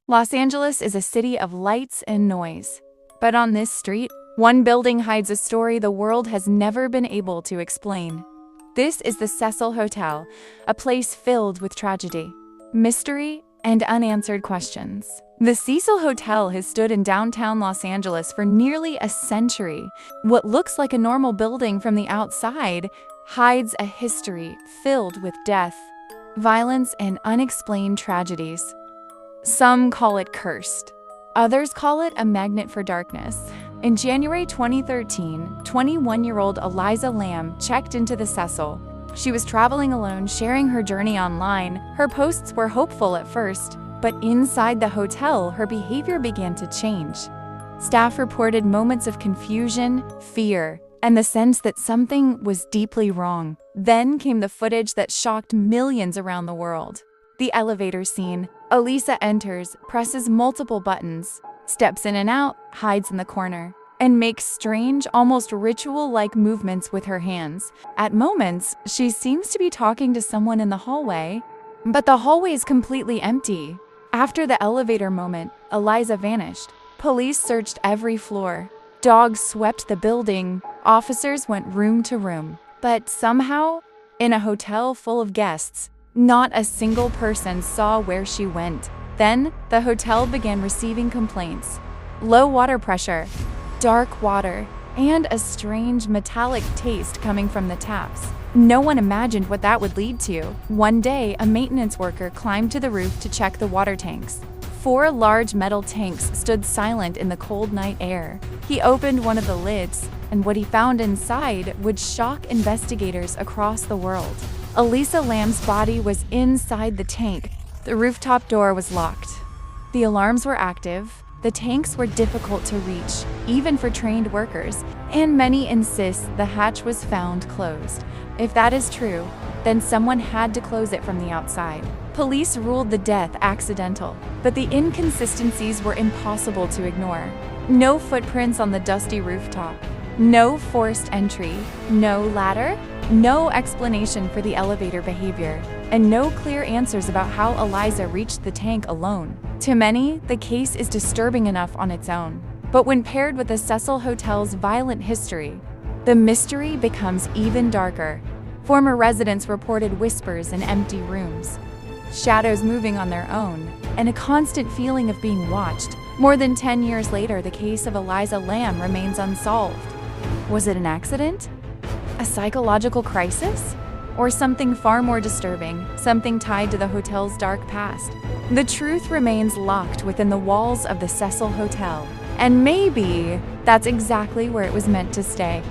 Los Angeles is a city of lights and noise. But on this street, one building hides a story the world has never been able to explain. This is the Cecil Hotel, a place filled with tragedy, mystery, and unanswered questions. The Cecil Hotel has stood in downtown Los Angeles for nearly a century. What looks like a normal building from the outside hides a history filled with death, violence, and unexplained tragedies. Some call it cursed. Others call it a magnet for darkness. In January 2013, 21-year-old Elisa Lam checked into the Cecil. She was traveling alone, sharing her journey online. Her posts were hopeful at first, but inside the hotel, her behavior began to change. Staff reported moments of confusion, fear, and the sense that something was deeply wrong. Then came the footage that shocked millions around the world. The elevator scene. Elisa enters, presses multiple buttons, steps in and out, hides in the corner, and makes strange, almost ritual-like movements with her hands. At moments, she seems to be talking to someone in the hallway, but the hallway is completely empty. After the elevator moment, Elisa vanished. Police searched every floor. Dogs swept the building. Officers went room to room. But somehow, in a hotel full of guests, not a single person saw where she went. Then, the hotel began receiving complaints. Low water pressure, dark water, and a strange metallic taste coming from the taps. No one imagined what that would lead to. One day, a maintenance worker climbed to the roof to check the water tanks. 4 large metal tanks stood silent in the cold night air. He opened one of the lids, and what he found inside would shock investigators across the world. Elisa Lam's body was inside the tank. The rooftop door was locked. The alarms were active. The tanks were difficult to reach, even for trained workers, and many insist the hatch was found closed. If that is true, then someone had to close it from the outside. Police ruled the death accidental, but the inconsistencies were impossible to ignore. No footprints on the dusty rooftop, no forced entry, no ladder, no explanation for the elevator behavior, and no clear answers about how Elisa reached the tank alone. To many, the case is disturbing enough on its own. But when paired with the Cecil Hotel's violent history, the mystery becomes even darker. Former residents reported whispers in empty rooms, shadows moving on their own, and a constant feeling of being watched. More than 10 years later, the case of Elisa Lam remains unsolved. Was it an accident? A psychological crisis? Or something far more disturbing, something tied to the hotel's dark past? The truth remains locked within the walls of the Cecil Hotel, and maybe that's exactly where it was meant to stay.